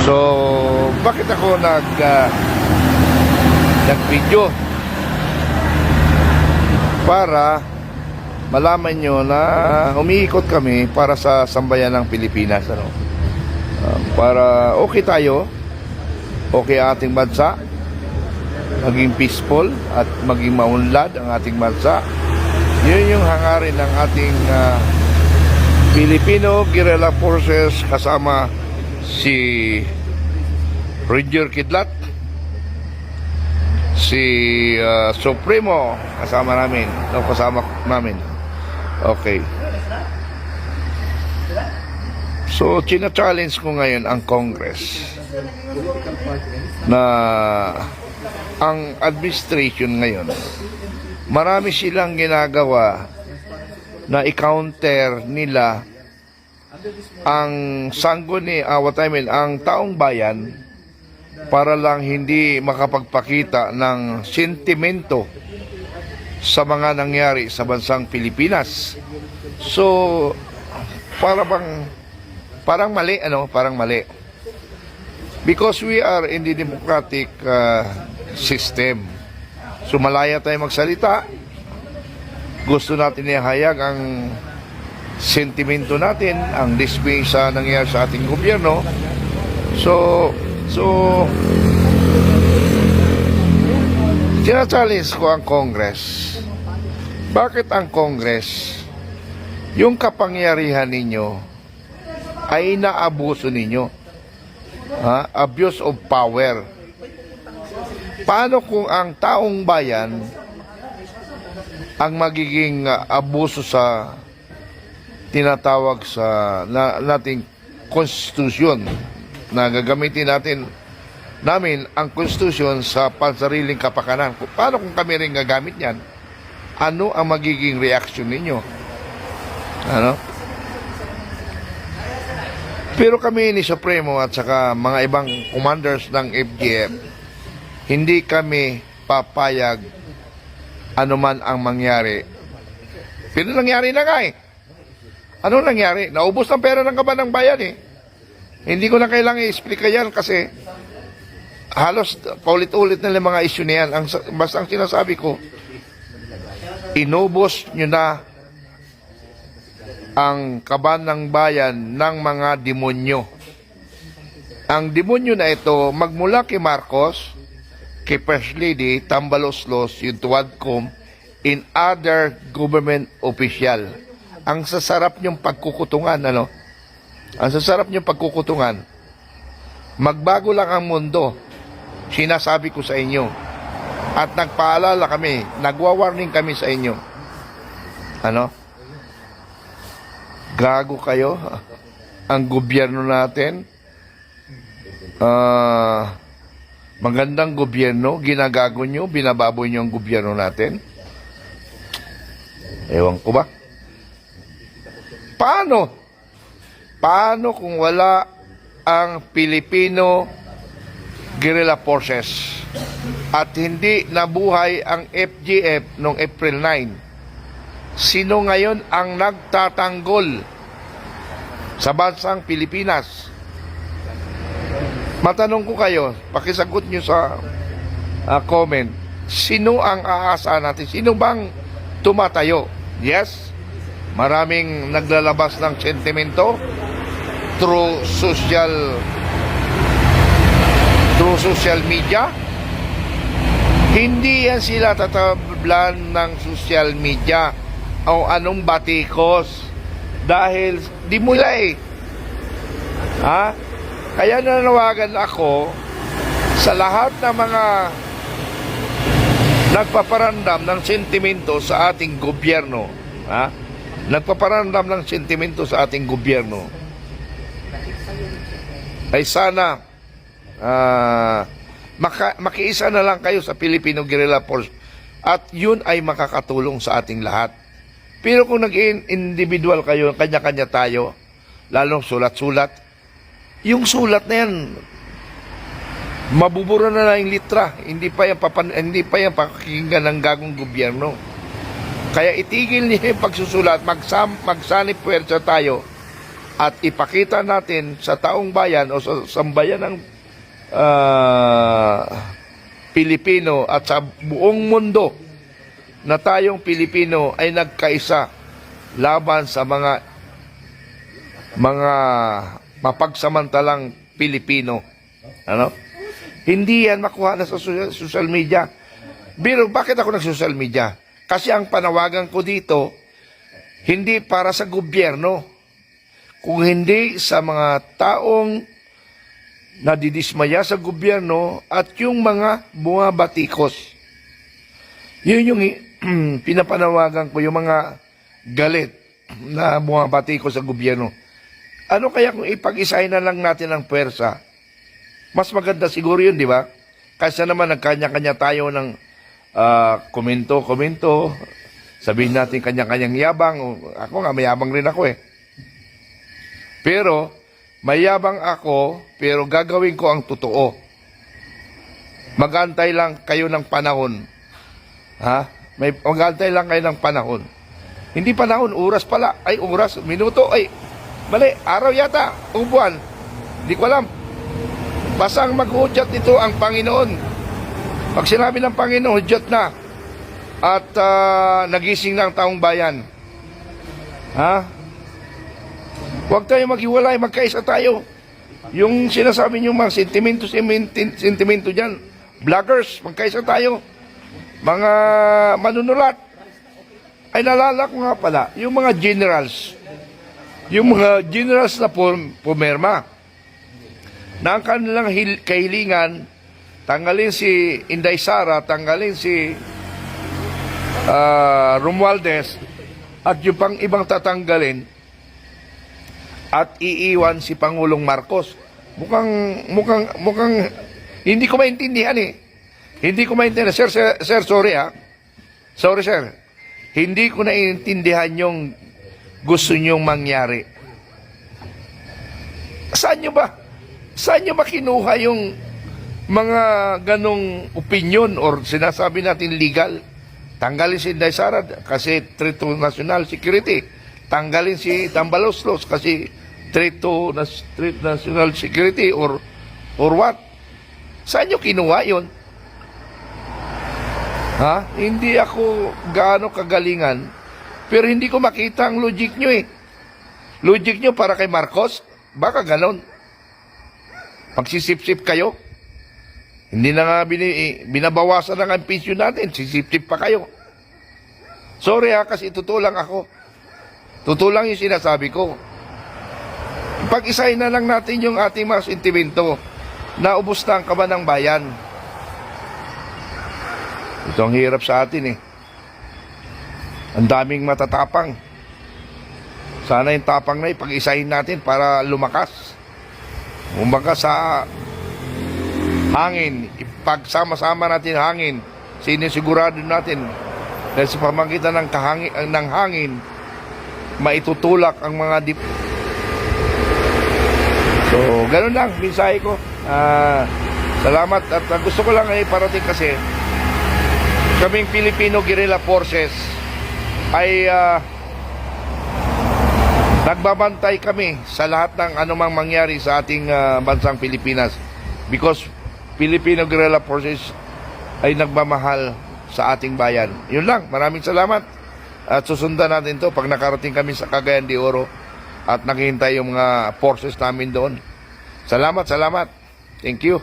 So, bakit ako nag-video? Para malaman nyo na umiikot kami para sa sambayan ng Pilipinas, ano? Para okay tayo, okay ating bansa, maging peaceful at maging maunlad ang ating bansa. Yun yung hangarin ng ating Filipino Guerrilla Forces, kasama si Ranger Kidlat, si Supremo kasama namin. Okay. So, china-challenge ko ngayon ang Congress na ang administration ngayon, marami silang ginagawa na i-counter nila ang ang taong bayan para lang hindi makapagpakita ng sentimento sa mga nangyari sa bansang Pilipinas. So, parang mali, parang mali. Because we are in the democratic system. So, malaya tayo magsalita. Gusto natin ihayag ang sentimento natin, ang dismay sa nangyari sa ating gobyerno. So, challenge ko ang Congress. Bakit ang Congress, yung kapangyarihan ninyo ay naabuso ninyo? Abuse of power. Paano kung ang taong bayan ang magiging abuso sa tinatawag sa nating konstitusyon, na gagamitin namin ang konstitusyon sa pansariling kapakanan? Paano kung kami rin gagamit yan? Ano ang magiging reaction ninyo? Pero kami ni Supremo at saka mga ibang commanders ng FGF, hindi kami papayag anuman ang mangyari. Pero nangyari na nga eh. Ano nangyari? Naubos ng pera ng kaban ng bayan eh. Hindi ko na kailangan i-explica yan kasi halos paulit-ulit na lang mga issue na yan. Basta ang sinasabi ko, inubos nyo na ang kaban ng bayan ng mga demonyo. Ang demonyo na ito, magmula kay Marcos, kay First Lady, Tambaloslos, yung Tuwadcom, in other government official. Ang sasarap niyong pagkukutungan, Ang sasarap niyong pagkukutungan. Magbago lang ang mundo. Sinasabi ko sa inyo. At nagpaalala kami, nagwa-warning kami sa inyo. Gago kayo. Ang gobyerno natin, magandang gobyerno, ginagago nyo, binababoy nyo ang gobyerno natin. Ewan ko ba? Paano kung wala ang Filipino Guerrilla Forces at hindi nabuhay ang FGF noong April 9? Sino ngayon ang nagtatanggol sa bansang Pilipinas? Matanong ko kayo, pakisagot nyo sa comment, sino ang aasahan natin? Sino bang tumatayo? Yes, maraming naglalabas ng sentimento through social media. Hindi yan sila tatablan ng social media o anong batikos dahil di mula eh. Kaya nanawagan ako sa lahat ng mga nagpaparandam ng sentimento sa ating gobyerno. Nagpaparandam ng sentimento sa ating gobyerno. Ay sana makiisa na lang kayo sa Filipino Guerrilla Force at yun ay makakatulong sa ating lahat. Pero kung nag-individual kayo, kanya-kanya tayo, lalong sulat-sulat, yung sulat na yan, mabubura na lang yung litra. Hindi pa yan pakikinggan ng gagong gobyerno. Kaya itigil niya yung pagsusulat, magsanip puwersa tayo at ipakita natin sa taong bayan o sa sambayan ng Pilipino at sa buong mundo na tayong Pilipino ay nagkaisa laban sa mga mapagsamantalang Pilipino. Ano? Hindi yan makuha na sa social media. Pero bakit ako nag-social media? Kasi ang panawagan ko dito, hindi para sa gobyerno, kung hindi sa mga taong nadidismaya sa gobyerno at yung mga bumabatikos. Yun yung pinapanawagan ko, yung mga galit na bumabatikos sa gobyerno. Ano kaya kung ipag-isahin na lang natin ang pwersa? Mas maganda siguro yun, di ba? Kasi naman nagkanya-kanya tayo ng komento. Sabihin natin kanya-kanyang yabang. Ako nga, mayabang rin ako eh. Pero, mayabang ako, pero gagawin ko ang totoo. Magantay lang kayo ng panahon. Ha? Magantay lang kayo ng panahon. Hindi panahon, oras pala. Ay, oras, minuto. Ay, mali, araw yata. O buwan. Hindi ko alam. Basta ang mag-udyat nito ang Panginoon. Pag sinabi ng Panginoon, udyat na. At nagising na ang taong bayan. Ha? Huwag tayo maghiwalay, magkaisa tayo. Yung sinasabi niyo mga sentimento dyan, vloggers, magkaisa tayo. Mga manunulat. Ay nalala ko nga pala, yung mga generals na pumirma, na ang kanilang kahilingan, tanggalin si Inday Sara, tanggalin si Romualdez, at yung pang ibang tatanggalin, at iiwan si Pangulong Marcos. Mukhang, hindi ko maintindihan eh. Hindi ko maintindihan. Sir, sorry ha. Sorry, sir. Hindi ko naiintindihan yung gusto nyong mangyari. Saan nyo ba kinuha yung mga ganong opinion or sinasabi natin legal? Tanggalin si Inday Sara kasi threat to national security. Tanggalin si Tambaloslos kasi threat to national security or what? Saan nyo kinuha yun? Ha? Hindi ako gaano kagalingan, pero hindi ko makita ang logic nyo eh. Logic nyo para kay Marcos? Baka ganon. Pagsisip-sip kayo? Hindi na nga binabawasan na nga ang pension natin. Sisip-sip pa kayo. Sorry ha, kasi totoo lang ako. Totoo lang yung sinasabi ko. Pag-isahin na lang natin yung ating mga sentimento na ubos na ang kaban ng bayan. Ito ang hirap sa atin eh. Ang daming matatapang. Sana yung tapang na ipag-isahin natin para lumakas. Umaga sa hangin, ipagsama-sama natin hangin, sinisigurado natin dahil sa pamagitan ng hangin, maitutulak ang mga So, ganun lang, mensahe ko. Salamat at gusto ko lang ay parating kasi kaming Filipino Guerrilla Forces ay nagbabantay kami sa lahat ng anumang mangyari sa ating bansang Pilipinas because Filipino Guerrilla Forces ay nagmamahal sa ating bayan. Yun lang, maraming salamat at susundan natin to pag nakarating kami sa Cagayan de Oro at naghihintay yung mga forces namin doon. Salamat. Thank you.